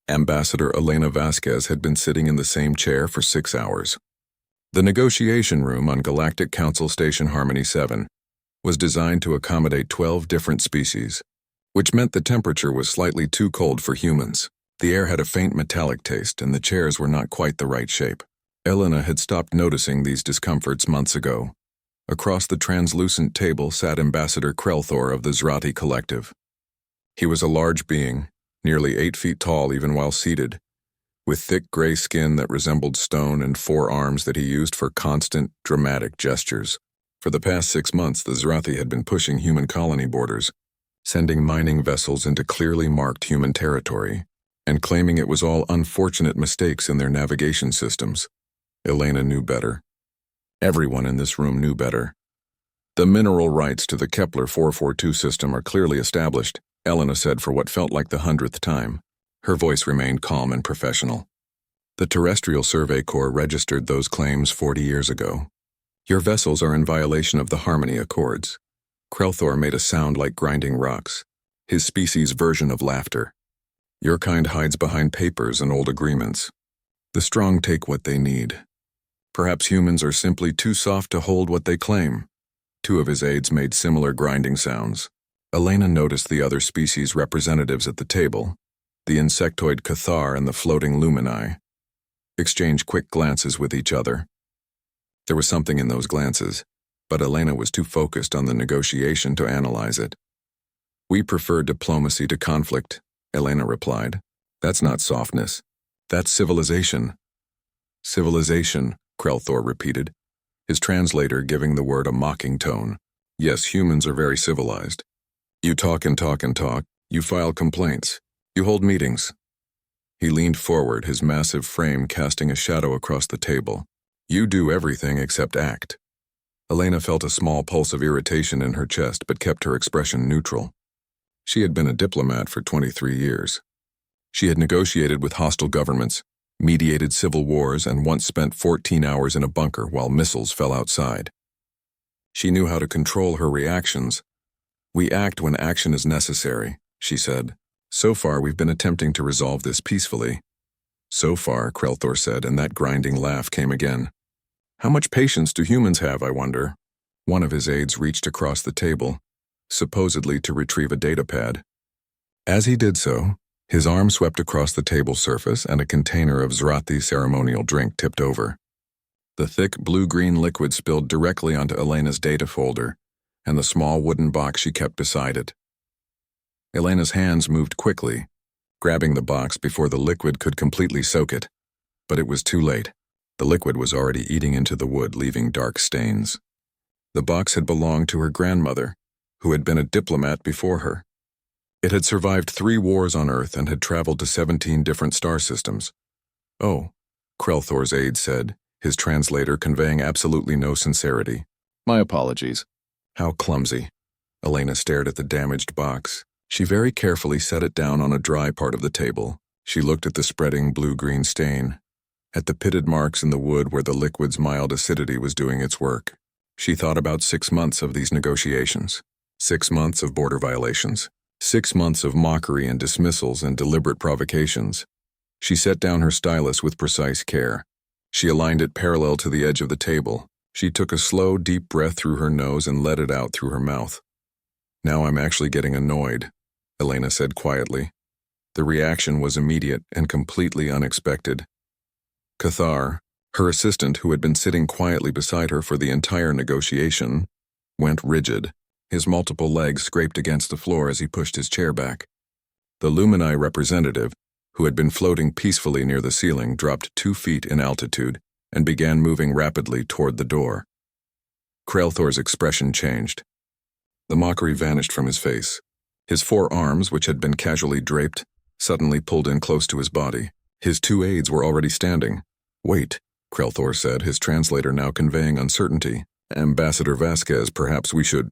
Ambassador Elena Vasquez had been sitting in the same chair for 6 hours. The negotiation room on Galactic Council Station Harmony 7 was designed to accommodate 12 different species, which meant the temperature was slightly too cold for humans. The air had a faint metallic taste and the chairs were not quite the right shape. Elena had stopped noticing these discomforts months ago. Across the translucent table sat Ambassador Krelthor of the Zerati Collective. He was a large being, nearly 8 feet tall even while seated, with thick gray skin that resembled stone and 4 arms that he used for constant, dramatic gestures. For the past 6 months, the Zerati had been pushing human colony borders, sending mining vessels into clearly marked human territory, and claiming it was all unfortunate mistakes in their navigation systems. Elena knew better. Everyone in this room knew better. The mineral rights to the Kepler 442 system are clearly established, Elena said for what felt like the 100th time. Her voice remained calm and professional. The Terrestrial Survey Corps registered those claims 40 years ago. Your vessels are in violation of the Harmony Accords. Krelthor made a sound like grinding rocks, his species' version of laughter. Your kind hides behind papers and old agreements. The strong take what they need. Perhaps humans are simply too soft to hold what they claim. 2 of his aides made similar grinding sounds. Elena noticed the other species' representatives at the table, the insectoid Cathar and the floating Lumini, exchanged quick glances with each other. There was something in those glances, but Elena was too focused on the negotiation to analyze it. We prefer diplomacy to conflict, Elena replied. That's not softness. That's civilization. Civilization, Krelthor repeated, his translator giving the word a mocking tone. Yes, humans are very civilized. You talk and talk and talk. You file complaints. You hold meetings. He leaned forward, his massive frame casting a shadow across the table. You do everything except act. Elena felt a small pulse of irritation in her chest but kept her expression neutral. She had been a diplomat for 23 years. She had negotiated with hostile governments, mediated civil wars, and once spent 14 hours in a bunker while missiles fell outside. She knew how to control her reactions. We act when action is necessary, she said. So far, we've been attempting to resolve this peacefully. So far, Krelthor said, and that grinding laugh came again. How much patience do humans have, I wonder? One of his aides reached across the table, supposedly to retrieve a datapad. As he did so, his arm swept across the table surface and a container of Zerati ceremonial drink tipped over. The thick blue-green liquid spilled directly onto Elena's data folder and the small wooden box she kept beside it. Elena's hands moved quickly, grabbing the box before the liquid could completely soak it. But it was too late. The liquid was already eating into the wood, leaving dark stains. The box had belonged to her grandmother, who had been a diplomat before her. It had survived 3 wars on Earth and had traveled to 17 different star systems. Oh, Krelthor's aide said, his translator conveying absolutely no sincerity. My apologies. How clumsy. Elena stared at the damaged box. She very carefully set it down on a dry part of the table. She looked at the spreading blue-green stain, at the pitted marks in the wood where the liquid's mild acidity was doing its work. She thought about 6 months of these negotiations. 6 months of border violations. 6 months of mockery and dismissals and deliberate provocations. She set down her stylus with precise care. She aligned it parallel to the edge of the table. She took a slow, deep breath through her nose and let it out through her mouth. Now I'm actually getting annoyed, Elena said quietly. The reaction was immediate and completely unexpected. Cathar, her assistant who had been sitting quietly beside her for the entire negotiation, went rigid. His multiple legs scraped against the floor as he pushed his chair back. The Lumini representative, who had been floating peacefully near the ceiling, dropped 2 feet in altitude and began moving rapidly toward the door. Krelthor's expression changed. The mockery vanished from his face. His 4 arms, which had been casually draped, suddenly pulled in close to his body. His 2 aides were already standing. Wait, Krelthor said, his translator now conveying uncertainty. Ambassador Vasquez, perhaps we should...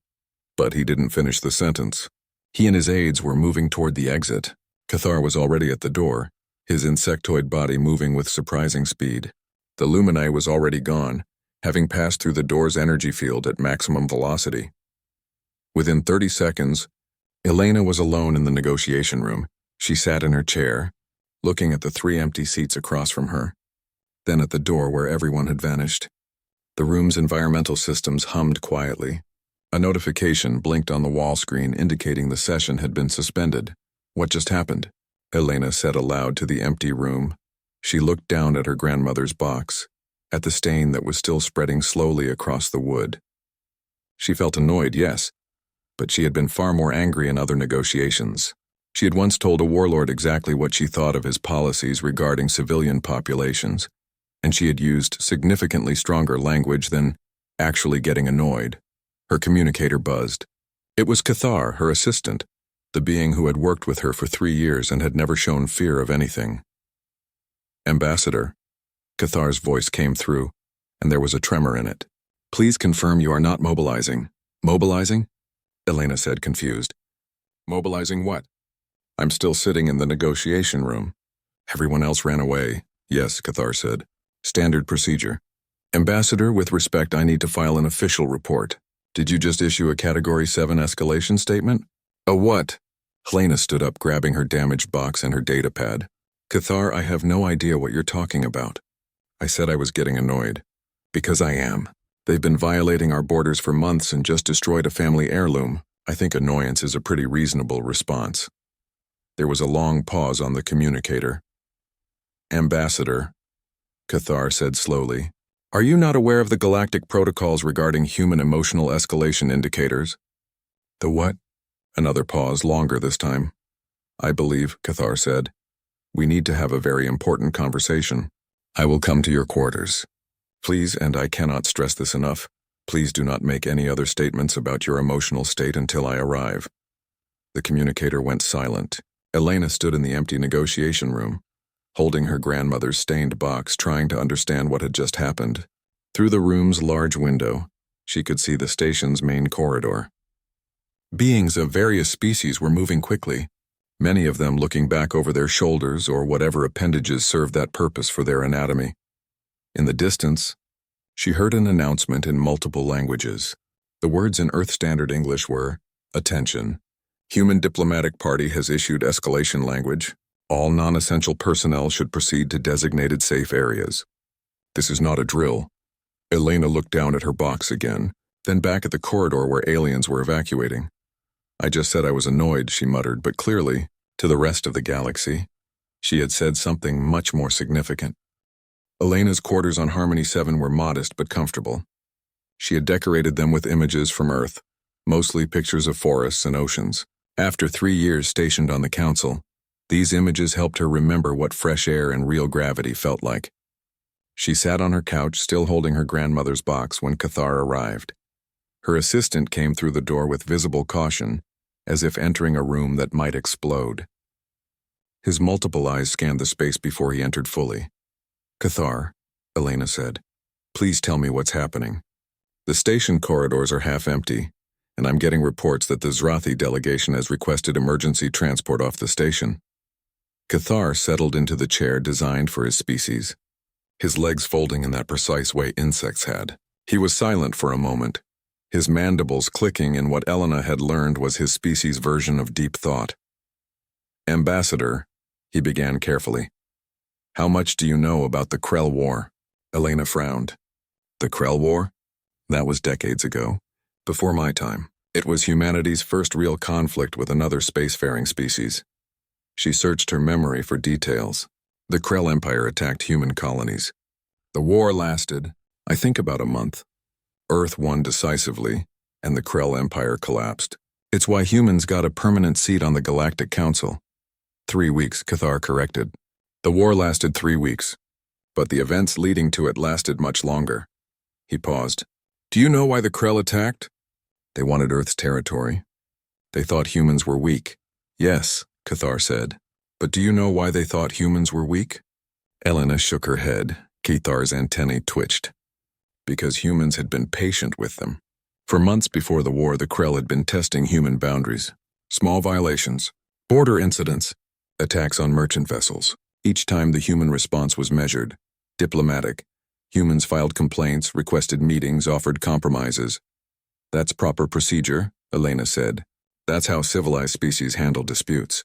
But he didn't finish the sentence. He and his aides were moving toward the exit. Cathar was already at the door, his insectoid body moving with surprising speed. The Lumini was already gone, having passed through the door's energy field at maximum velocity. Within 30 seconds, Elena was alone in the negotiation room. She sat in her chair, looking at the 3 empty seats across from her, then at the door where everyone had vanished. The room's environmental systems hummed quietly. A notification blinked on the wall screen indicating the session had been suspended. What just happened? Elena said aloud to the empty room. She looked down at her grandmother's box, at the stain that was still spreading slowly across the wood. She felt annoyed, yes, but she had been far more angry in other negotiations. She had once told a warlord exactly what she thought of his policies regarding civilian populations, and she had used significantly stronger language than actually getting annoyed. Her communicator buzzed. It was Cathar, her assistant, the being who had worked with her for 3 years and had never shown fear of anything. Ambassador, Cathar's voice came through, and there was a tremor in it. Please confirm you are not mobilizing. Mobilizing? Elena said, confused. Mobilizing what? I'm still sitting in the negotiation room. Everyone else ran away. Yes, Cathar said. Standard procedure. Ambassador, with respect, I need to file an official report. Did you just issue a Category 7 escalation statement? A what? Helena stood up, grabbing her damaged box and her data pad. Cathar, I have no idea what you're talking about. I said I was getting annoyed. Because I am. They've been violating our borders for months and just destroyed a family heirloom. I think annoyance is a pretty reasonable response. There was a long pause on the communicator. Ambassador, Cathar said slowly, are you not aware of the galactic protocols regarding human emotional escalation indicators? The what? Another pause, longer this time. I believe, Cathar said, we need to have a very important conversation. I will come to your quarters. Please, and I cannot stress this enough, please do not make any other statements about your emotional state until I arrive. The communicator went silent. Elena stood in the empty negotiation room, holding her grandmother's stained box, trying to understand what had just happened. Through the room's large window, she could see the station's main corridor. Beings of various species were moving quickly, many of them looking back over their shoulders or whatever appendages served that purpose for their anatomy. In the distance, she heard an announcement in multiple languages. The words in Earth Standard English were, attention, Human Diplomatic Party has issued escalation language. All non-essential personnel should proceed to designated safe areas. This is not a drill. Elena looked down at her box again, then back at the corridor where aliens were evacuating. I just said I was annoyed, she muttered, but clearly, to the rest of the galaxy, she had said something much more significant. Elena's quarters on Harmony 7 were modest but comfortable. She had decorated them with images from Earth, mostly pictures of forests and oceans. After 3 years stationed on the Council, these images helped her remember what fresh air and real gravity felt like. She sat on her couch, still holding her grandmother's box, when Cathar arrived. Her assistant came through the door with visible caution, as if entering a room that might explode. His multiple eyes scanned the space before he entered fully. Cathar, Elena said, please tell me what's happening. The station corridors are half empty, and I'm getting reports that the Zerati delegation has requested emergency transport off the station. Cathar settled into the chair designed for his species, his legs folding in that precise way insects had. He was silent for a moment, his mandibles clicking in what Elena had learned was his species' version of deep thought. Ambassador, he began carefully. How much do you know about the Krell War? Elena frowned. The Krell War? That was decades ago. Before my time. It was humanity's first real conflict with another spacefaring species. She searched her memory for details. The Krell Empire attacked human colonies. The war lasted, I think, about a month. Earth won decisively, and the Krell Empire collapsed. It's why humans got a permanent seat on the Galactic Council. 3 weeks, Cathar corrected. The war lasted 3 weeks, but the events leading to it lasted much longer. He paused. Do you know why the Krell attacked? They wanted Earth's territory. They thought humans were weak. Yes, Cathar said. But do you know why they thought humans were weak? Elena shook her head. Cathar's antennae twitched. Because humans had been patient with them. For months before the war, the Krell had been testing human boundaries. Small violations, border incidents, attacks on merchant vessels. Each time the human response was measured. Diplomatic. Humans filed complaints, requested meetings, offered compromises. That's proper procedure, Elena said. That's how civilized species handle disputes.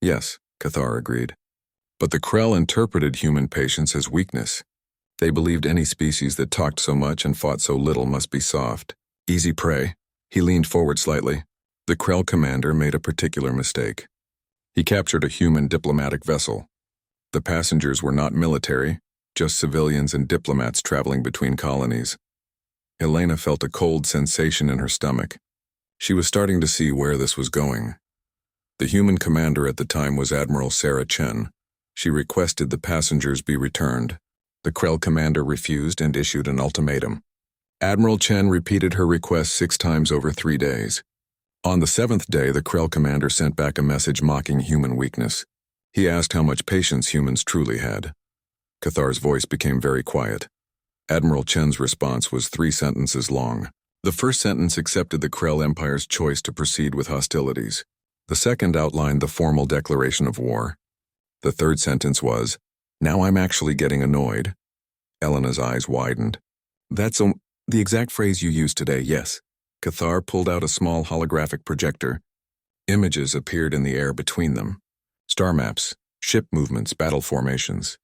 Yes, Cathar agreed. But the Krell interpreted human patience as weakness. They believed any species that talked so much and fought so little must be soft. Easy prey. He leaned forward slightly. The Krell commander made a particular mistake. He captured a human diplomatic vessel. The passengers were not military, just civilians and diplomats traveling between colonies. Elena felt a cold sensation in her stomach. She was starting to see where this was going. The human commander at the time was Admiral Sarah Chen. She requested the passengers be returned. The Krell commander refused and issued an ultimatum. Admiral Chen repeated her request 6 times over 3 days. On the 7th day, the Krell commander sent back a message mocking human weakness. He asked how much patience humans truly had. Cathar's voice became very quiet. Admiral Chen's response was 3 sentences long. The first sentence accepted the Krell Empire's choice to proceed with hostilities. The second outlined the formal declaration of war. The third sentence was, "Now I'm actually getting annoyed." Elena's eyes widened. "That's the exact phrase you used today, yes." Cathar pulled out a small holographic projector. Images appeared in the air between them. Star maps, ship movements, battle formations.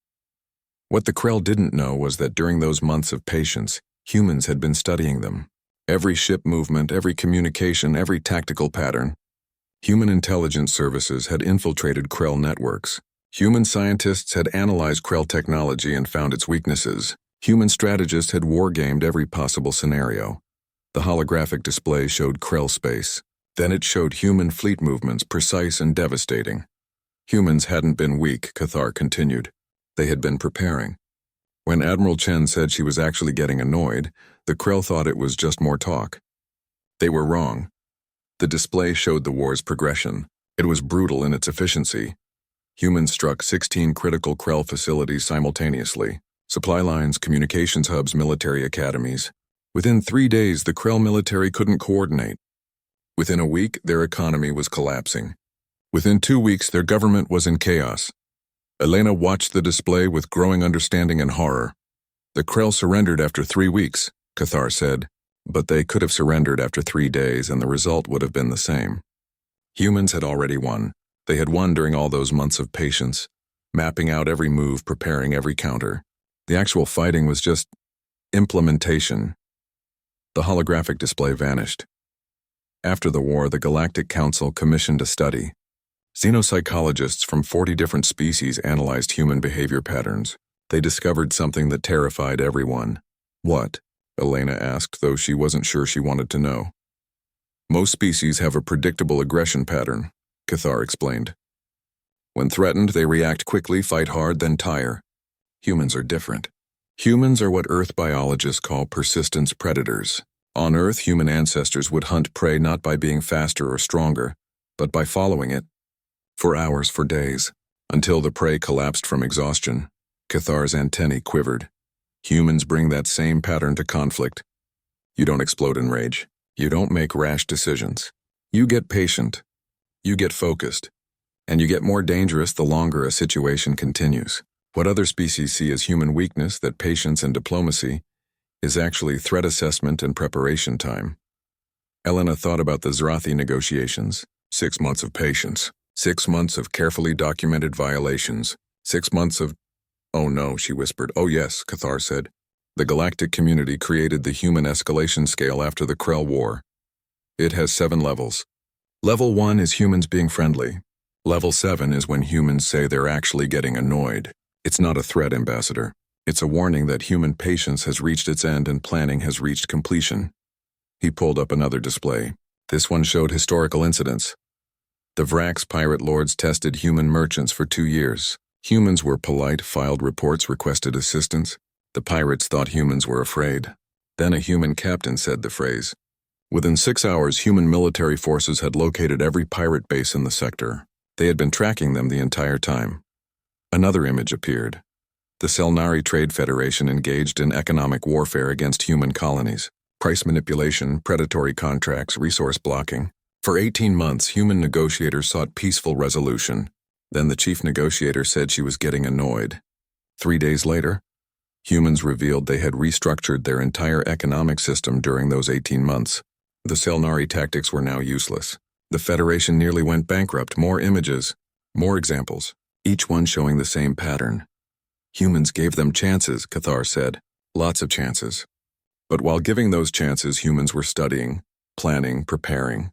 What the Krell didn't know was that during those months of patience, humans had been studying them. Every ship movement, every communication, every tactical pattern. Human intelligence services had infiltrated Krell networks. Human scientists had analyzed Krell technology and found its weaknesses. Human strategists had wargamed every possible scenario. The holographic display showed Krell space. Then it showed human fleet movements, precise and devastating. Humans hadn't been weak, Cathar continued. They had been preparing. When Admiral Chen said she was actually getting annoyed, the Krell thought it was just more talk. They were wrong. The display showed the war's progression. It was brutal in its efficiency. Humans struck 16 critical Krell facilities simultaneously. Supply lines, communications hubs, military academies. Within 3 days, the Krell military couldn't coordinate. Within a week, their economy was collapsing. Within 2 weeks, their government was in chaos. Elena watched the display with growing understanding and horror. The Krell surrendered after 3 weeks, Cathar said, but they could have surrendered after 3 days and the result would have been the same. Humans had already won. They had won during all those months of patience, mapping out every move, preparing every counter. The actual fighting was just implementation. The holographic display vanished. After the war, the Galactic Council commissioned a study. Xenopsychologists from 40 different species analyzed human behavior patterns. They discovered something that terrified everyone. What? Elena asked, though she wasn't sure she wanted to know. Most species have a predictable aggression pattern, Cathar explained. When threatened, they react quickly, fight hard, then tire. Humans are different. Humans are what Earth biologists call persistence predators. On Earth, human ancestors would hunt prey not by being faster or stronger, but by following it. For hours, for days, until the prey collapsed from exhaustion. Cathar's antennae quivered. Humans bring that same pattern to conflict. You don't explode in rage. You don't make rash decisions. You get patient. You get focused. And you get more dangerous the longer a situation continues. What other species see as human weakness, that patience and diplomacy, is actually threat assessment and preparation time. Elena thought about the Zerati negotiations. 6 months of patience. 6 months of carefully documented violations. 6 months of... "Oh no," she whispered. "Oh yes," Cathar said. The galactic community created the human escalation scale after the Krell War. It has 7 levels. Level 1 is humans being friendly. Level 7 is when humans say they're actually getting annoyed. It's not a threat, Ambassador. It's a warning that human patience has reached its end and planning has reached completion. He pulled up another display. This one showed historical incidents. The Vrax pirate lords tested human merchants for 2 years. Humans were polite, filed reports, requested assistance. The pirates thought humans were afraid. Then a human captain said the phrase. Within 6 hours, human military forces had located every pirate base in the sector. They had been tracking them the entire time. Another image appeared. The Selnari Trade Federation engaged in economic warfare against human colonies. Price manipulation, predatory contracts, resource blocking. For 18 months, human negotiators sought peaceful resolution. Then the chief negotiator said she was getting annoyed. 3 days later, humans revealed they had restructured their entire economic system during those 18 months. The Selnari tactics were now useless. The Federation nearly went bankrupt. More images, more examples. each one showing the same pattern. Humans gave them chances, Cathar said. Lots of chances. But while giving those chances, humans were studying, planning, preparing.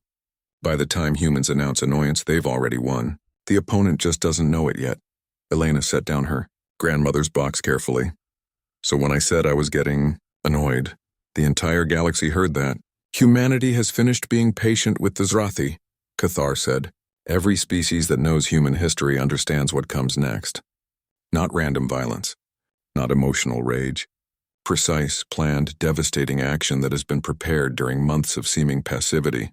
By the time humans announce annoyance, they've already won. The opponent just doesn't know it yet. Elena set down her grandmother's box carefully. So when I said I was getting annoyed, the entire galaxy heard that. Humanity has finished being patient with the Zerati, Cathar said. Every species that knows human history understands what comes next. Not random violence, not emotional rage. Precise, planned, devastating action that has been prepared during months of seeming passivity.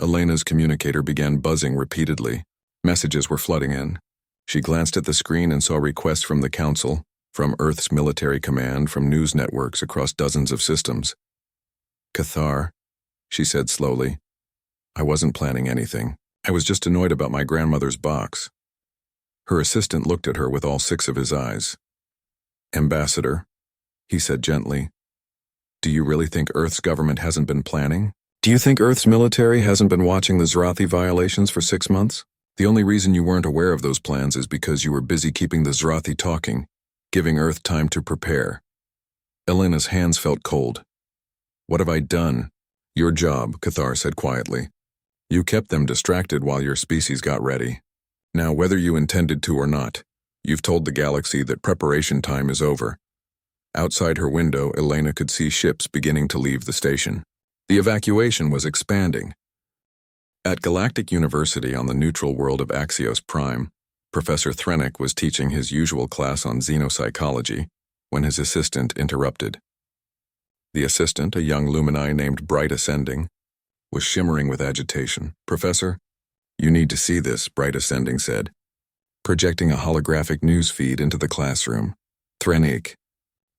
Elena's communicator began buzzing repeatedly. Messages were flooding in. She glanced at the screen and saw requests from the Council, from Earth's military command, from news networks across dozens of systems. Cathar, she said slowly, I wasn't planning anything. I was just annoyed about my grandmother's box. Her assistant looked at her with all 6 of his eyes. Ambassador, he said gently, do you really think Earth's government hasn't been planning? Do you think Earth's military hasn't been watching the Zerati violations for 6 months? The only reason you weren't aware of those plans is because you were busy keeping the Zerati talking, giving Earth time to prepare. Elena's hands felt cold. What have I done? Your job, Cathar said quietly. You kept them distracted while your species got ready. Now, whether you intended to or not, you've told the galaxy that preparation time is over. Outside her window, Elena could see ships beginning to leave the station. The evacuation was expanding. At Galactic University on the neutral world of Axios Prime, Professor Thrennick was teaching his usual class on Xenopsychology when his assistant interrupted. The assistant, a young Lumini named Bright Ascending, was shimmering with agitation. Professor, you need to see this, Bright Ascending said, projecting a holographic news feed into the classroom. Thrennick,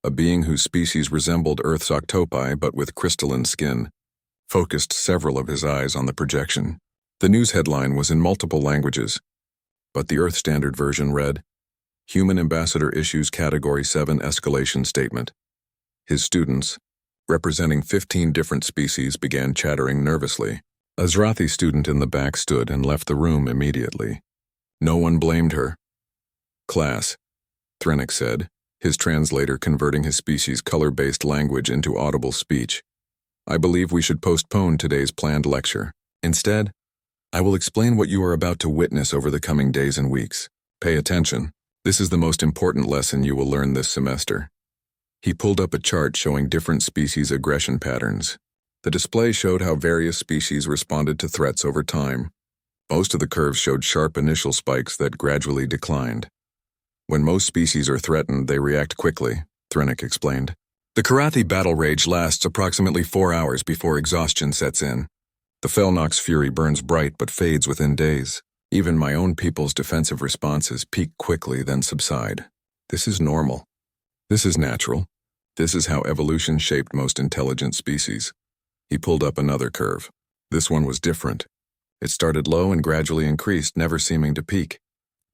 a being whose species resembled Earth's octopi but with crystalline skin, focused several of his eyes on the projection. The news headline was in multiple languages, but the Earth Standard version read, Human Ambassador issues Category 7 Escalation Statement. His students, representing 15 different species, began chattering nervously. A Zerati student in the back stood and left the room immediately. No one blamed her. Class, Thrennick said, his translator converting his species' color-based language into audible speech. I believe we should postpone today's planned lecture. Instead, I will explain what you are about to witness over the coming days and weeks. Pay attention. This is the most important lesson you will learn this semester. He pulled up a chart showing different species' aggression patterns. The display showed how various species responded to threats over time. Most of the curves showed sharp initial spikes that gradually declined. When most species are threatened, they react quickly, Thrennick explained. The Karathi battle rage lasts approximately 4 hours before exhaustion sets in. The Felnox fury burns bright but fades within days. Even my own people's defensive responses peak quickly, then subside. This is normal. This is natural. This is how evolution shaped most intelligent species. He pulled up another curve. This one was different. It started low and gradually increased, never seeming to peak.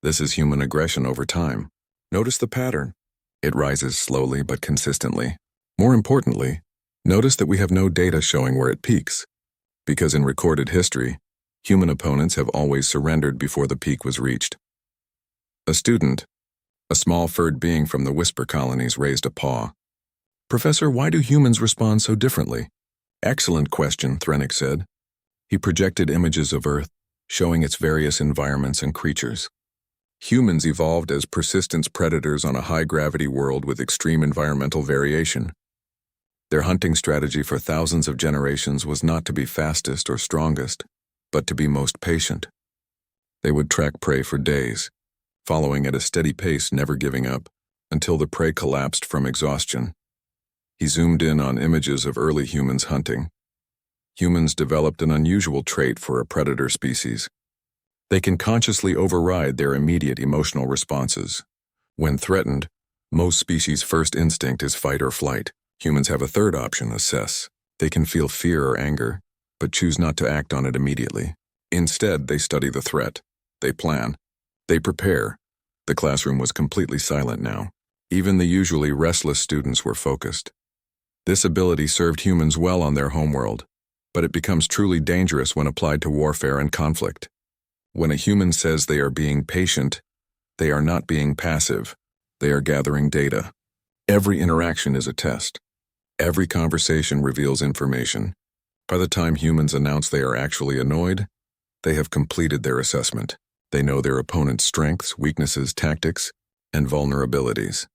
This is human aggression over time. Notice the pattern. It rises slowly but consistently. More importantly, notice that we have no data showing where it peaks. Because in recorded history, human opponents have always surrendered before the peak was reached. A student, a small furred being from the Whisper colonies, raised a paw. Professor, why do humans respond so differently? Excellent question, Thrennick said. He projected images of Earth, showing its various environments and creatures. Humans evolved as persistence predators on a high-gravity world with extreme environmental variation. Their hunting strategy for thousands of generations was not to be fastest or strongest, but to be most patient. They would track prey for days, following at a steady pace, never giving up, until the prey collapsed from exhaustion. He zoomed in on images of early humans hunting. Humans developed an unusual trait for a predator species. They can consciously override their immediate emotional responses. When threatened, most species' first instinct is fight or flight. Humans have a third option, assess. They can feel fear or anger, but choose not to act on it immediately. Instead, they study the threat. They plan. They prepare. The classroom was completely silent now. Even the usually restless students were focused. This ability served humans well on their homeworld, but it becomes truly dangerous when applied to warfare and conflict. When a human says they are being patient, They are not being passive. They are gathering data. Every interaction is a test. Every conversation reveals information. By the time humans announce they are actually annoyed, they have completed their assessment. They know their opponent's strengths, weaknesses, tactics, and vulnerabilities.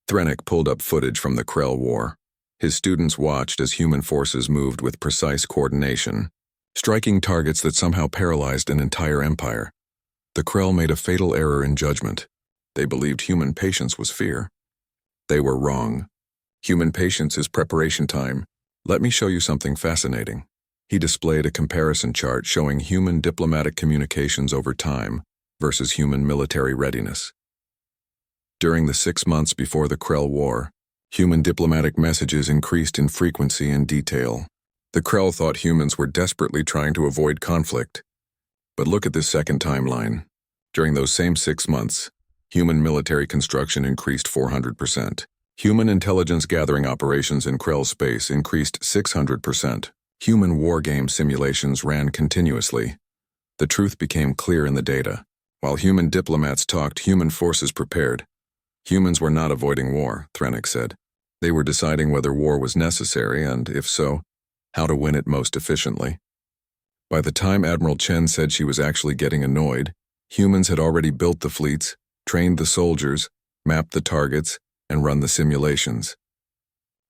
Thrennick pulled up footage from the Krell War. His students watched as human forces moved with precise coordination, striking targets that somehow paralyzed an entire empire. The Krell made a fatal error in judgment. They believed human patience was fear. They were wrong. Human patience is preparation time. Let me show you something fascinating. He displayed a comparison chart showing human diplomatic communications over time versus human military readiness. During the 6 months before the Krell War, human diplomatic messages increased in frequency and detail. The Krell thought humans were desperately trying to avoid conflict. But look at this second timeline. During those same 6 months, human military construction increased 400%. Human intelligence gathering operations in Krell space increased 600%. Human wargame simulations ran continuously. The truth became clear in the data. While human diplomats talked, human forces prepared. Humans were not avoiding war, Thrennick said. They were deciding whether war was necessary and, if so, how to win it most efficiently. By the time Admiral Chen said she was actually getting annoyed, humans had already built the fleets, trained the soldiers, mapped the targets, and run the simulations.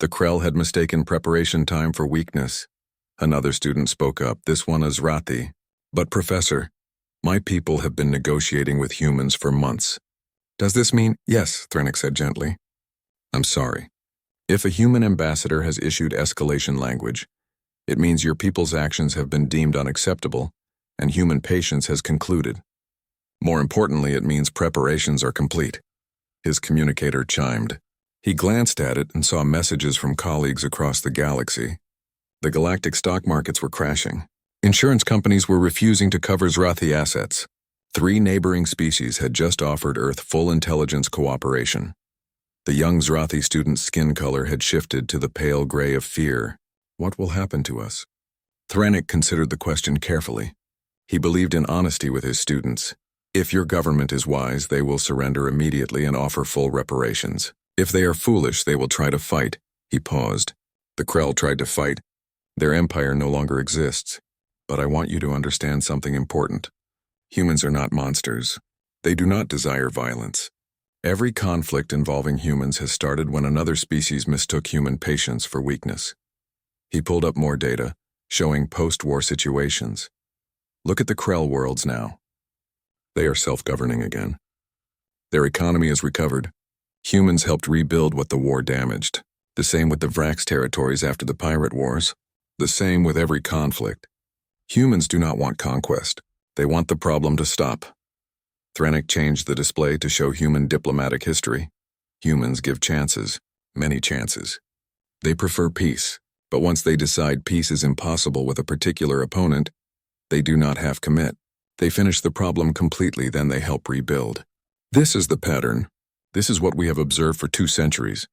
The Krell had mistaken preparation time for weakness. Another student spoke up, this one is Zerati. But Professor, my people have been negotiating with humans for months. Does this mean? Yes, Thrennick said gently. I'm sorry. If a human ambassador has issued escalation language, it means your people's actions have been deemed unacceptable, and human patience has concluded. More importantly, it means preparations are complete. His communicator chimed. He glanced at it and saw messages from colleagues across the galaxy. The galactic stock markets were crashing. Insurance companies were refusing to cover Zerati assets. 3 neighboring species had just offered Earth full intelligence cooperation. The young Zerati student's skin color had shifted to the pale gray of fear. What will happen to us? Thrennick considered the question carefully. He believed in honesty with his students. If your government is wise, they will surrender immediately and offer full reparations. If they are foolish, they will try to fight. He paused. The Krell tried to fight. Their empire no longer exists. But I want you to understand something important. Humans are not monsters. They do not desire violence. Every conflict involving humans has started when another species mistook human patience for weakness. He pulled up more data, showing post-war situations. Look at the Krell worlds now. They are self-governing again. Their economy is recovered. Humans helped rebuild what the war damaged. The same with the Vrax territories after the Pirate Wars. The same with every conflict. Humans do not want conquest. They want the problem to stop. Thrennick changed the display to show human diplomatic history. Humans give chances, many chances. They prefer peace, but once they decide peace is impossible with a particular opponent, they do not half commit. They finish the problem completely, then they help rebuild. This is the pattern. This is what we have observed for 2 centuries.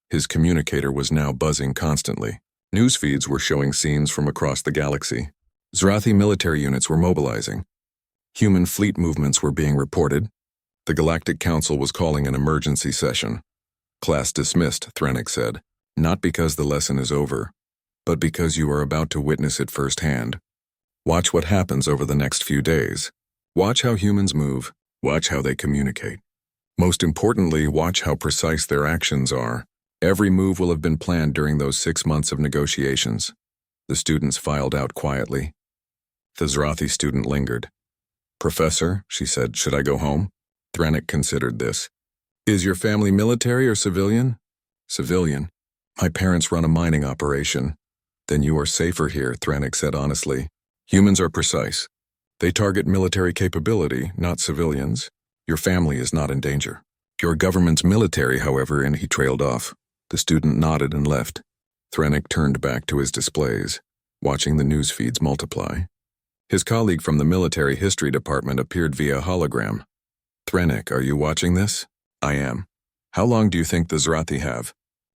His communicator was now buzzing constantly. News feeds were showing scenes from across the galaxy. Zerati military units were mobilizing. Human fleet movements were being reported. The Galactic Council was calling an emergency session. Class dismissed, Thrennick said. Not because the lesson is over, but because you are about to witness it firsthand. Watch what happens over the next few days. Watch how humans move. Watch how they communicate. Most importantly, watch how precise their actions are. Every move will have been planned during those 6 months of negotiations. The students filed out quietly. The Zerati student lingered. Professor, she said, should I go home? Thrennick considered this. Is your family military or civilian? Civilian. My parents run a mining operation. Then you are safer here, Thrennick said honestly. Humans are precise. They target military capability, not civilians. Your family is not in danger. Your government's military, however, and he trailed off. The student nodded and left. Thrennick turned back to his displays, watching the news feeds multiply. His colleague from the military history department appeared via hologram. Thrennick, are you watching this? I am. How long do you think the Zerati have?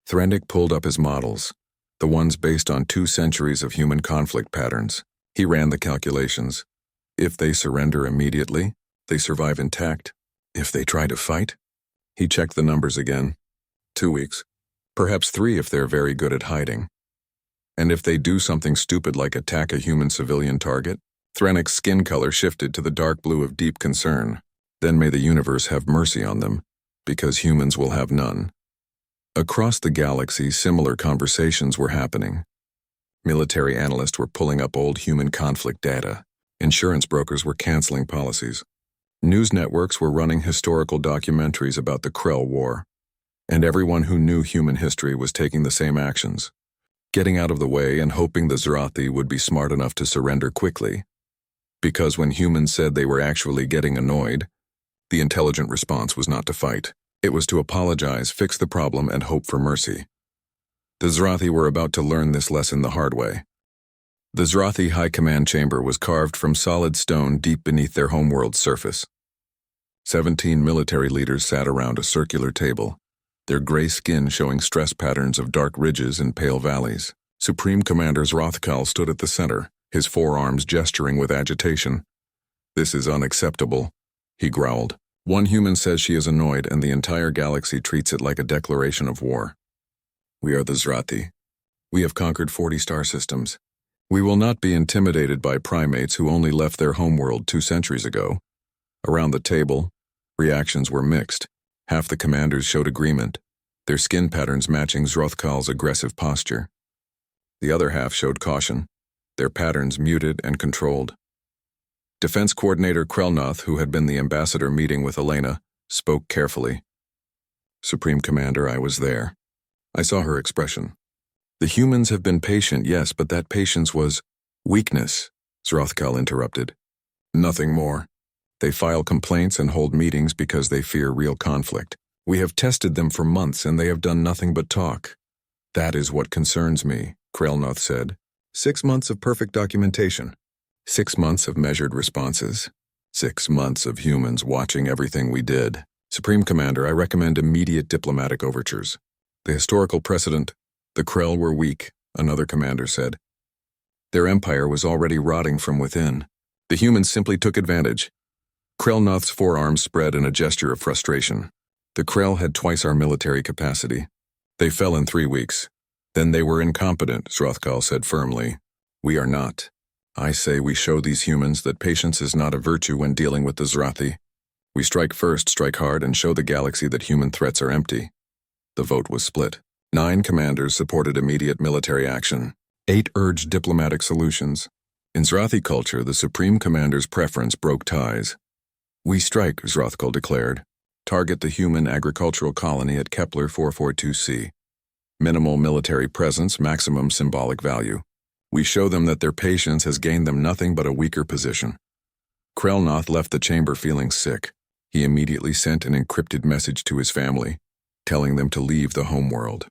Thrennick pulled up his models, the ones based on 2 centuries of human conflict patterns. He ran the calculations. If they surrender immediately, they survive intact. If they try to fight? He checked the numbers again. 2 weeks. Perhaps 3 if they're very good at hiding. And if they do something stupid like attack a human civilian target? Thrennic's skin color shifted to the dark blue of deep concern. Then may the universe have mercy on them, because humans will have none. Across the galaxy, similar conversations were happening. Military analysts were pulling up old human conflict data. Insurance brokers were canceling policies. News networks were running historical documentaries about the Krell War. And everyone who knew human history was taking the same actions, getting out of the way and hoping the Zerati would be smart enough to surrender quickly. Because when humans said they were actually getting annoyed, the intelligent response was not to fight. It was to apologize, fix the problem, and hope for mercy. The Zerati were about to learn this lesson the hard way. The Zerati High Command Chamber was carved from solid stone deep beneath their homeworld's surface. 17 military leaders sat around a circular table, their gray skin showing stress patterns of dark ridges and pale valleys. Supreme Commander Zrothkal stood at the center, his forearms gesturing with agitation. "This is unacceptable," he growled. "One human says she is annoyed and the entire galaxy treats it like a declaration of war. We are the Zerati. We have conquered 40 star systems. We will not be intimidated by primates who only left their homeworld 2 centuries ago." Around the table, reactions were mixed. Half the commanders showed agreement, their skin patterns matching Zrothkal's aggressive posture. The other half showed caution, their patterns muted and controlled. Defense Coordinator Krellnoth, who had been the ambassador meeting with Elena, spoke carefully. "Supreme Commander, I was there. I saw her expression. The humans have been patient, yes, but that patience was weakness," Zrothkal interrupted. "Nothing more. They file complaints and hold meetings because they fear real conflict. We have tested them for months and they have done nothing but talk. That is what concerns me," Krellnoth said. 6 months of perfect documentation. 6 months of measured responses. 6 months of humans watching everything we did. "Supreme Commander, I recommend immediate diplomatic overtures. The historical precedent, the Krell were weak," another commander said. "Their empire was already rotting from within. The humans simply took advantage." Krellnoth's forearms spread in a gesture of frustration. "The Krell had twice our military capacity. They fell in 3 weeks. Then they were incompetent," Zrothkal said firmly. "We are not. I say we show these humans that patience is not a virtue when dealing with the Zerati. We strike first, strike hard, and show the galaxy that human threats are empty." The vote was split. 9 commanders supported immediate military action. 8 urged diplomatic solutions. In Zerati culture, the Supreme Commander's preference broke ties. "We strike," Zrothkal declared. "Target the human agricultural colony at Kepler 442c. Minimal military presence, maximum symbolic value. We show them that their patience has gained them nothing but a weaker position." Krellnoth left the chamber feeling sick. He immediately sent an encrypted message to his family, telling them to leave the homeworld.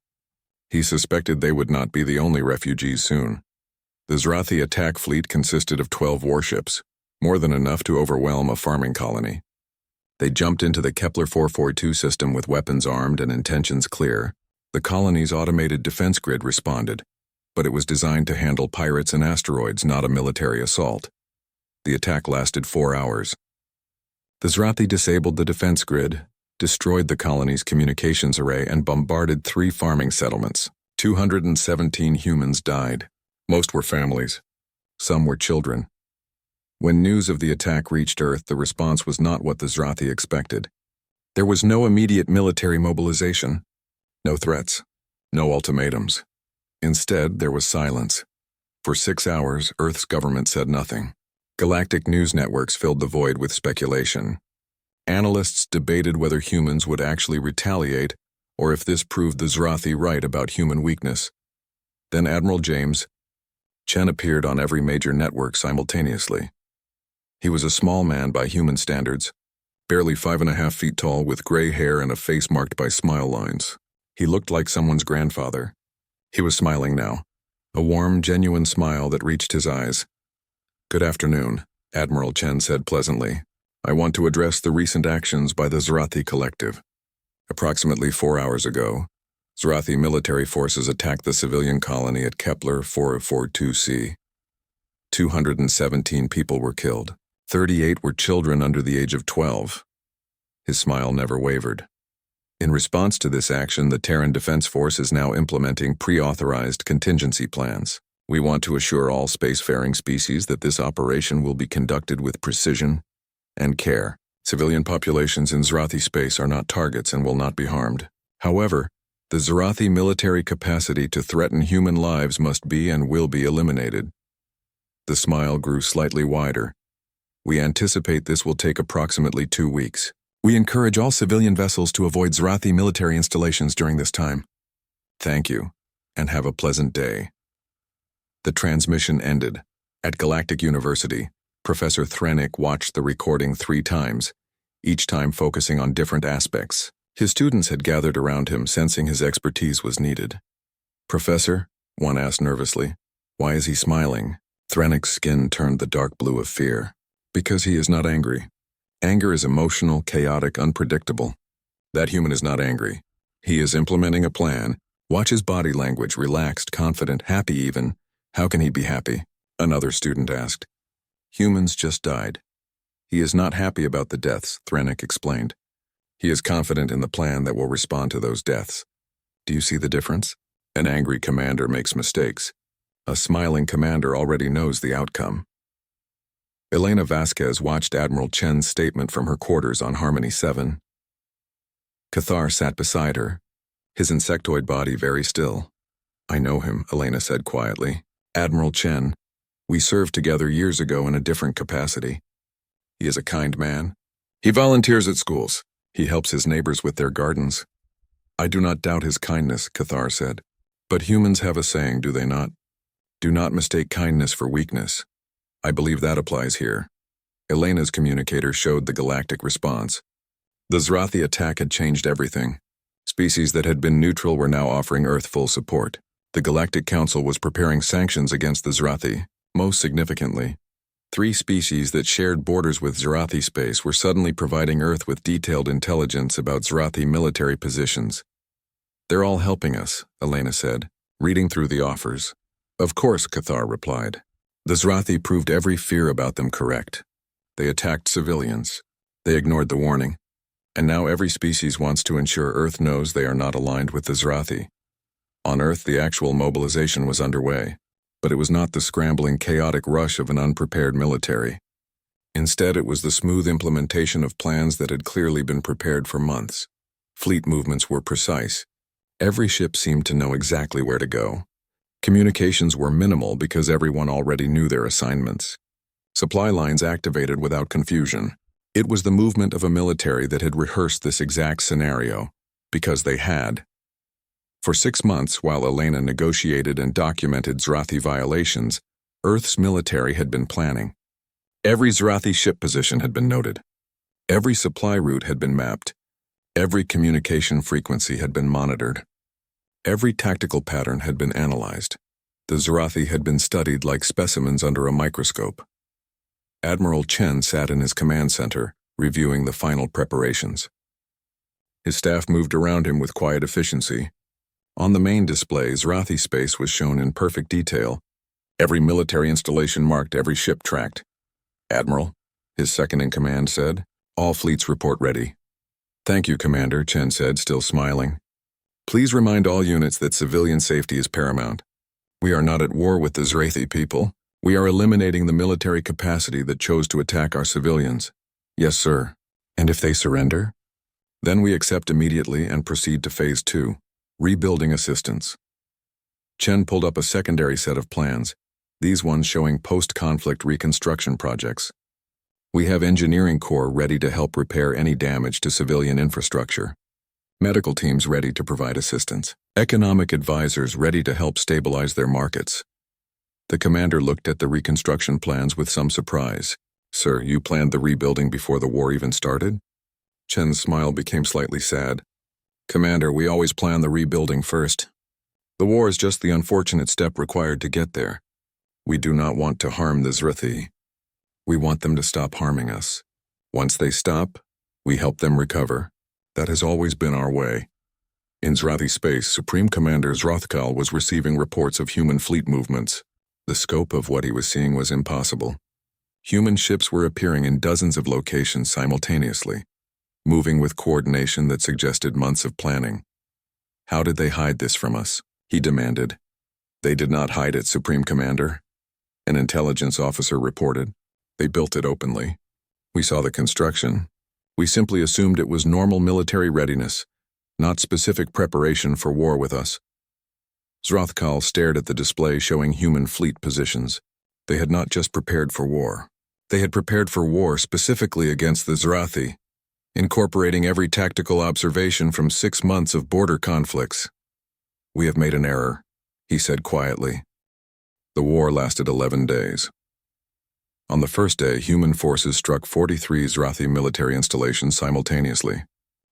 He suspected they would not be the only refugees soon. The Zerati attack fleet consisted of 12 warships, more than enough to overwhelm a farming colony. They jumped into the Kepler 442 system with weapons armed and intentions clear. The colony's automated defense grid responded, but it was designed to handle pirates and asteroids, not a military assault. The attack lasted 4 hours. The Zerati disabled the defense grid, destroyed the colony's communications array, and bombarded 3 farming settlements. 217 humans died. Most were families. Some were children. When news of the attack reached Earth, the response was not what the Zerati expected. There was no immediate military mobilization, no threats, no ultimatums. Instead, there was silence. For 6 hours, Earth's government said nothing. Galactic news networks filled the void with speculation. Analysts debated whether humans would actually retaliate or if this proved the Zerati right about human weakness. Then Admiral James Chen appeared on every major network simultaneously. He was a small man by human standards, barely 5.5 feet tall with gray hair and a face marked by smile lines. He looked like someone's grandfather. He was smiling now, a warm, genuine smile that reached his eyes. "Good afternoon," Admiral Chen said pleasantly. "I want to address the recent actions by the Zerati Collective. Approximately 4 hours ago, Zerati military forces attacked the civilian colony at Kepler 442c. 217 people were killed. 38 were children under the age of 12. His smile never wavered. In response to this action, the Terran Defense Force is now implementing pre-authorized contingency plans. We want to assure all spacefaring species that this operation will be conducted with precision and care. Civilian populations in Zerati space are not targets and will not be harmed. However, the Zerati military capacity to threaten human lives must be and will be eliminated. The smile grew slightly wider. We anticipate this will take approximately 2 weeks. We encourage all civilian vessels to avoid Zerati military installations during this time. Thank you, and have a pleasant day. The transmission ended. At Galactic University, Professor Threnik watched the recording 3 times, each time focusing on different aspects. His students had gathered around him, sensing his expertise was needed. Professor, one asked nervously, why is he smiling? Threnik's skin turned the dark blue of fear. Because he is not angry. Anger is emotional, chaotic, unpredictable. That human is not angry. He is implementing a plan. Watch his body language, relaxed, confident, happy even. How can he be happy? Another student asked. Humans just died. He is not happy about the deaths, Threnik explained. He is confident in the plan that will respond to those deaths. Do you see the difference? An angry commander makes mistakes. A smiling commander already knows the outcome. Elena Vasquez watched Admiral Chen's statement from her quarters on Harmony 7. Cathar sat beside her, his insectoid body very still. I know him, Elena said quietly. Admiral Chen. We served together years ago in a different capacity. He is a kind man. He volunteers at schools. He helps his neighbors with their gardens. I do not doubt his kindness, Cathar said. But humans have a saying, do they not? Do not mistake kindness for weakness. I believe that applies here. Elena's communicator showed the galactic response. The Zerati attack had changed everything. Species that had been neutral were now offering Earth full support. The Galactic Council was preparing sanctions against the Zerati. Most significantly, 3 species that shared borders with Zerati space were suddenly providing Earth with detailed intelligence about Zerati military positions. They're all helping us, Elena said, reading through the offers. Of course, Cathar replied. The Zerati proved every fear about them correct. They attacked civilians. They ignored the warning. And now every species wants to ensure Earth knows they are not aligned with the Zerati. On Earth, the actual mobilization was underway, but it was not the scrambling, chaotic rush of an unprepared military. Instead, it was the smooth implementation of plans that had clearly been prepared for months. Fleet movements were precise. Every ship seemed to know exactly where to go. Communications were minimal because everyone already knew their assignments. Supply lines activated without confusion. It was the movement of a military that had rehearsed this exact scenario, because they had. For 6 months, while Elena negotiated and documented Zerati violations, Earth's military had been planning. Every Zerati ship position had been noted. Every supply route had been mapped. Every communication frequency had been monitored. Every tactical pattern had been analyzed. The Zerati had been studied like specimens under a microscope. Admiral Chen sat in his command center, reviewing the final preparations. His staff moved around him with quiet efficiency. On the main display, Zerati space was shown in perfect detail. Every military installation marked, every ship tracked. Admiral, his second-in-command said, all fleets report ready. Thank you, Commander, Chen said, still smiling. Please remind all units that civilian safety is paramount. We are not at war with the Zerati people. We are eliminating the military capacity that chose to attack our civilians. Yes, sir. And if they surrender? Then we accept immediately and proceed to Phase 2, rebuilding assistance. Chen pulled up a secondary set of plans, these ones showing post-conflict reconstruction projects. We have engineering corps ready to help repair any damage to civilian infrastructure. Medical teams ready to provide assistance. Economic advisors ready to help stabilize their markets. The commander looked at the reconstruction plans with some surprise. Sir, you planned the rebuilding before the war even started? Chen's smile became slightly sad. Commander, we always plan the rebuilding first. The war is just the unfortunate step required to get there. We do not want to harm the Zerati. We want them to stop harming us. Once they stop, we help them recover. That has always been our way. In Zerati space, Supreme Commander Zrothkal was receiving reports of human fleet movements. The scope of what he was seeing was impossible. Human ships were appearing in dozens of locations simultaneously. moving with coordination that suggested months of planning. How did they hide this from us? He demanded. They did not hide it, Supreme Commander. An intelligence officer reported. They built it openly. We saw the construction. We simply assumed it was normal military readiness, not specific preparation for war with us. Zerati stared at the display showing human fleet positions. They had not just prepared for war. They had prepared for war specifically against the Zerati, incorporating every tactical observation from 6 months of border conflicts. We have made an error, he said quietly. The war lasted 11 days. On the first day, human forces struck 43 Zerati military installations simultaneously.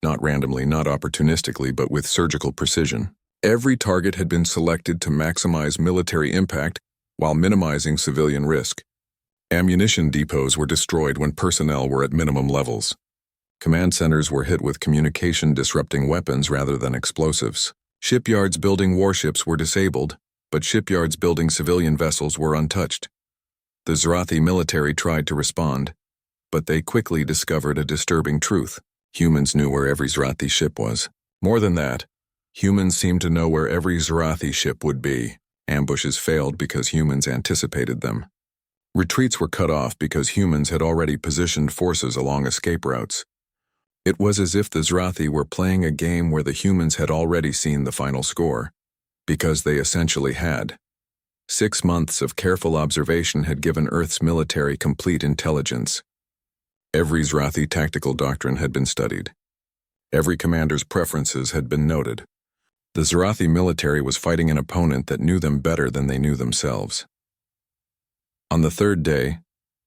Not randomly, not opportunistically, but with surgical precision. Every target had been selected to maximize military impact while minimizing civilian risk. Ammunition depots were destroyed when personnel were at minimum levels. Command centers were hit with communication-disrupting weapons rather than explosives. Shipyards building warships were disabled, but shipyards building civilian vessels were untouched. The Zerati military tried to respond, but they quickly discovered a disturbing truth. Humans knew where every Zerati ship was. More than that, humans seemed to know where every Zerati ship would be. Ambushes failed because humans anticipated them. Retreats were cut off because humans had already positioned forces along escape routes. It was as if the Zerati were playing a game where the humans had already seen the final score, because they essentially had. 6 months of careful observation had given Earth's military complete intelligence. Every Zerati tactical doctrine had been studied. Every commander's preferences had been noted. The Zerati military was fighting an opponent that knew them better than they knew themselves. On the third day,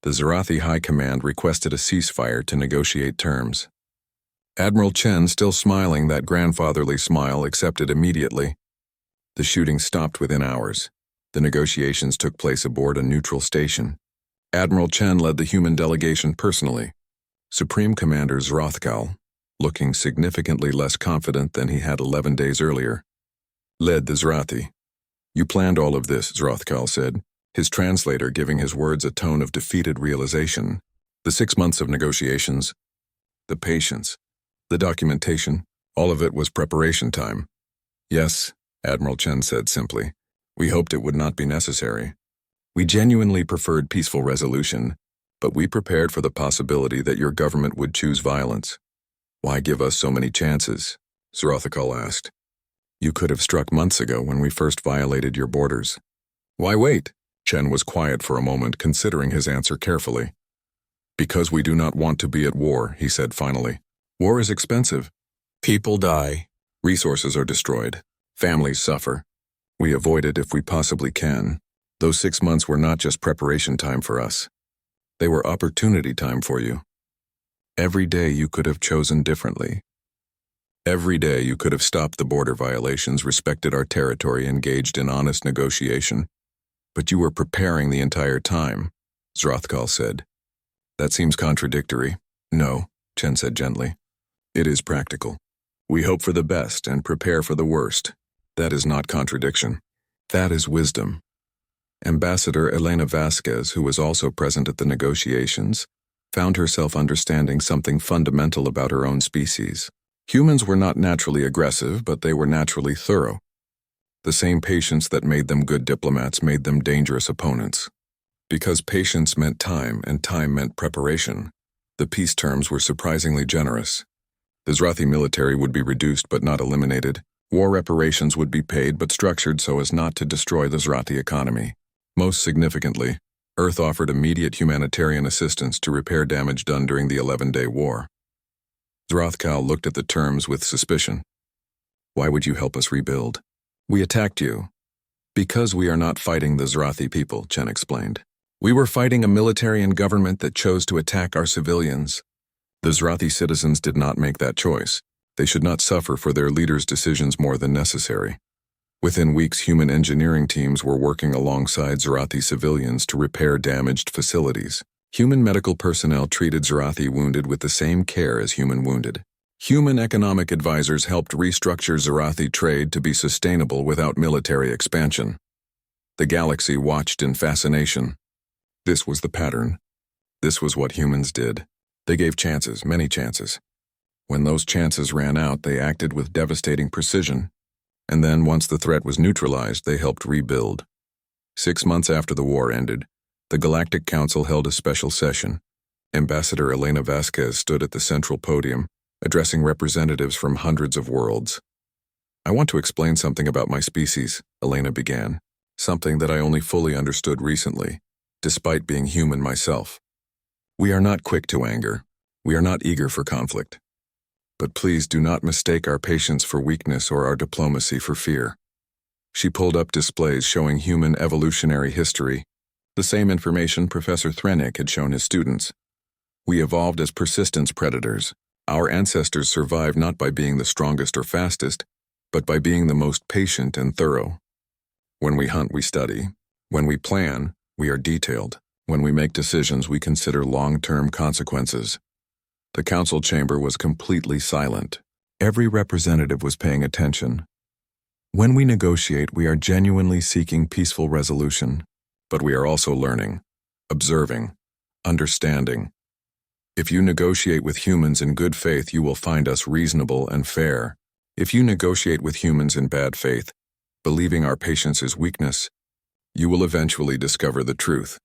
the Zerati High Command requested a ceasefire to negotiate terms. Admiral Chen, still smiling that grandfatherly smile, accepted immediately. The shooting stopped within hours. The negotiations took place aboard a neutral station. Admiral Chen led the human delegation personally. Supreme Commander Zerati, looking significantly less confident than he had 11 days earlier, led the Zerati. You planned all of this, Zerati said, his translator giving his words a tone of defeated realization. The 6 months of negotiations, the patience, the documentation, all of it was preparation time. Yes, Admiral Chen said simply. We hoped it would not be necessary. We genuinely preferred peaceful resolution, but we prepared for the possibility that your government would choose violence. Why give us so many chances? Zerati asked. You could have struck months ago when we first violated your borders. Why wait? Chen was quiet for a moment, considering his answer carefully. Because we do not want to be at war, he said finally. War is expensive. People die. Resources are destroyed. Families suffer. We avoid it if we possibly can. Those 6 months were not just preparation time for us. They were opportunity time for you. Every day you could have chosen differently. Every day you could have stopped the border violations, respected our territory, engaged in honest negotiation. But you were preparing the entire time, Zerati said. That seems contradictory. No, Chen said gently. It is practical. We hope for the best and prepare for the worst. That is not contradiction. That is wisdom. Ambassador Elena Vasquez, who was also present at the negotiations, found herself understanding something fundamental about her own species. Humans were not naturally aggressive, but they were naturally thorough. The same patience that made them good diplomats made them dangerous opponents. Because patience meant time and time meant preparation, the peace terms were surprisingly generous. The Zerati military would be reduced but not eliminated. War reparations would be paid but structured so as not to destroy the Zerati economy. Most significantly, Earth offered immediate humanitarian assistance to repair damage done during the 11-day war. Zerati looked at the terms with suspicion. Why would you help us rebuild? We attacked you. Because we are not fighting the Zerati people, Chen explained. We were fighting a military and government that chose to attack our civilians. The Zerati citizens did not make that choice. They should not suffer for their leaders' decisions more than necessary. Within weeks, human engineering teams were working alongside Zerati civilians to repair damaged facilities. Human medical personnel treated Zerati wounded with the same care as human wounded. Human economic advisors helped restructure Zerati trade to be sustainable without military expansion. The galaxy watched in fascination. This was the pattern. This was what humans did. They gave chances, many chances. When those chances ran out, they acted with devastating precision, and then once the threat was neutralized, they helped rebuild. 6 months after the war ended, the Galactic Council held a special session. Ambassador Elena Vasquez stood at the central podium, addressing representatives from hundreds of worlds. "I want to explain something about my species," Elena began, "something that I only fully understood recently, despite being human myself. We are not quick to anger. We are not eager for conflict. But please do not mistake our patience for weakness or our diplomacy for fear." She pulled up displays showing human evolutionary history, the same information Professor Threnik had shown his students. We evolved as persistence predators. Our ancestors survived not by being the strongest or fastest, but by being the most patient and thorough. When we hunt, we study. When we plan, we are detailed. When we make decisions, we consider long-term consequences. The council chamber was completely silent. Every representative was paying attention. When we negotiate, we are genuinely seeking peaceful resolution, but we are also learning, observing, understanding. If you negotiate with humans in good faith, you will find us reasonable and fair. If you negotiate with humans in bad faith, believing our patience is weakness, you will eventually discover the truth.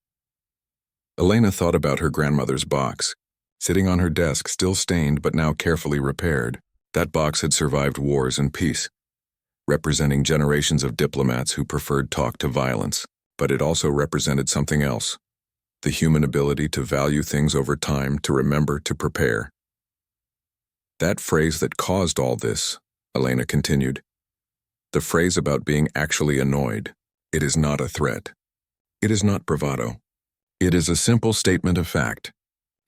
Elena thought about her grandmother's box, sitting on her desk, still stained but now carefully repaired. That box had survived wars and peace, representing generations of diplomats who preferred talk to violence. But it also represented something else: the human ability to value things over time, to remember, to prepare. That phrase that caused all this, Elena continued, the phrase about being actually annoyed, it is not a threat. It is not bravado. It is a simple statement of fact.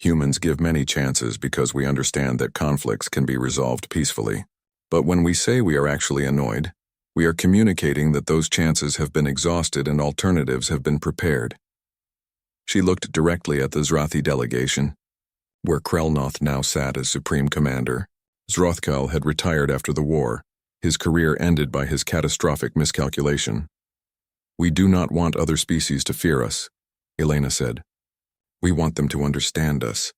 Humans give many chances because we understand that conflicts can be resolved peacefully. But when we say we are actually annoyed, we are communicating that those chances have been exhausted and alternatives have been prepared. She looked directly at the Zerati delegation, where Krelnoth now sat as Supreme Commander. Zrothkal had retired after the war, his career ended by his catastrophic miscalculation. "We do not want other species to fear us," Elena said. "We want them to understand us.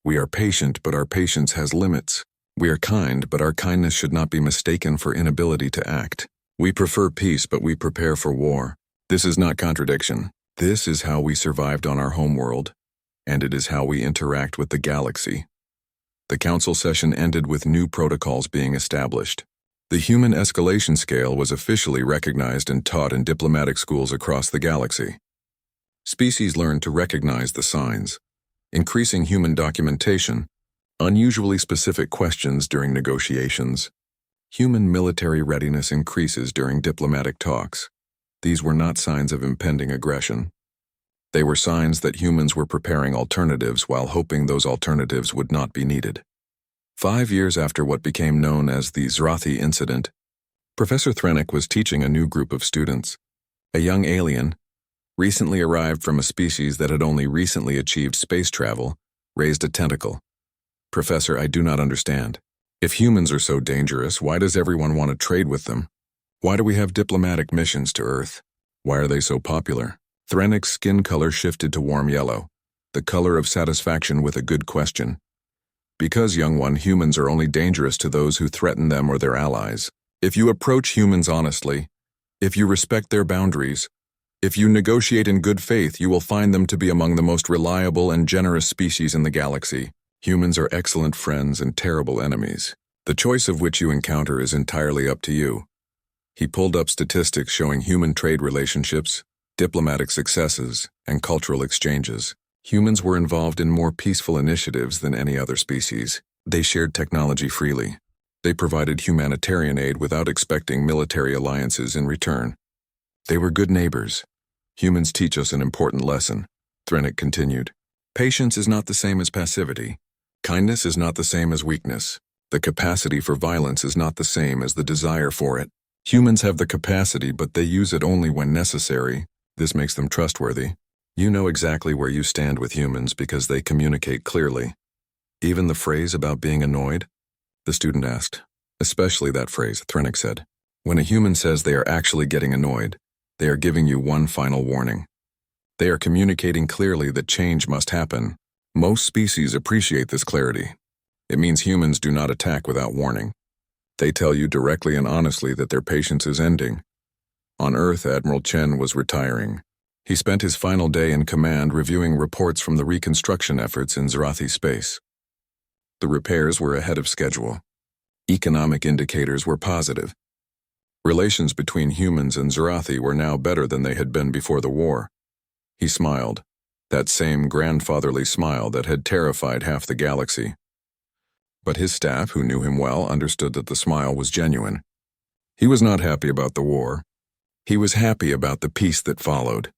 We are patient, but our patience has limits. We are kind, but our kindness should not be mistaken for inability to act. We prefer peace, but we prepare for war. This is not contradiction. This is how we survived on our homeworld, and it is how we interact with the galaxy." The council session ended with new protocols being established. The human escalation scale was officially recognized and taught in diplomatic schools across the galaxy. Species learned to recognize the signs, increasing human documentation, unusually specific questions during negotiations. Human military readiness increases during diplomatic talks. These were not signs of impending aggression. They were signs that humans were preparing alternatives while hoping those alternatives would not be needed. 5 years after what became known as the Zerati incident, Professor Threnik was teaching a new group of students. A young alien, recently arrived from a species that had only recently achieved space travel, raised a tentacle. "Professor, I do not understand. If humans are so dangerous, why does everyone want to trade with them? Why do we have diplomatic missions to Earth? Why are they so popular?" Threnik's skin color shifted to warm yellow, the color of satisfaction with a good question. "Because, young one, humans are only dangerous to those who threaten them or their allies. If you approach humans honestly, if you respect their boundaries, if you negotiate in good faith, you will find them to be among the most reliable and generous species in the galaxy. Humans are excellent friends and terrible enemies. The choice of which you encounter is entirely up to you." He pulled up statistics showing human trade relationships, diplomatic successes, and cultural exchanges. Humans were involved in more peaceful initiatives than any other species. They shared technology freely. They provided humanitarian aid without expecting military alliances in return. They were good neighbors. "Humans teach us an important lesson," Threnik continued. "Patience is not the same as passivity. Kindness is not the same as weakness. The capacity for violence is not the same as the desire for it. Humans have the capacity, but they use it only when necessary. This makes them trustworthy. You know exactly where you stand with humans because they communicate clearly." "Even the phrase about being annoyed?" the student asked. "Especially that phrase," Threnik said. "When a human says they are actually getting annoyed, they are giving you one final warning. They are communicating clearly that change must happen. Most species appreciate this clarity. It means humans do not attack without warning. They tell you directly and honestly that their patience is ending. On Earth, Admiral Chen was retiring. He spent his final day in command reviewing reports from the reconstruction efforts in Zerati space. The repairs were ahead of schedule. Economic indicators were positive. Relations between humans and Zerati were now better than they had been before the war. He smiled, that same grandfatherly smile that had terrified half the galaxy. But his staff, who knew him well, understood that the smile was genuine. He was not happy about the war. He was happy about the peace that followed.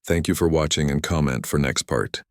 Thank you for watching and comment for next part.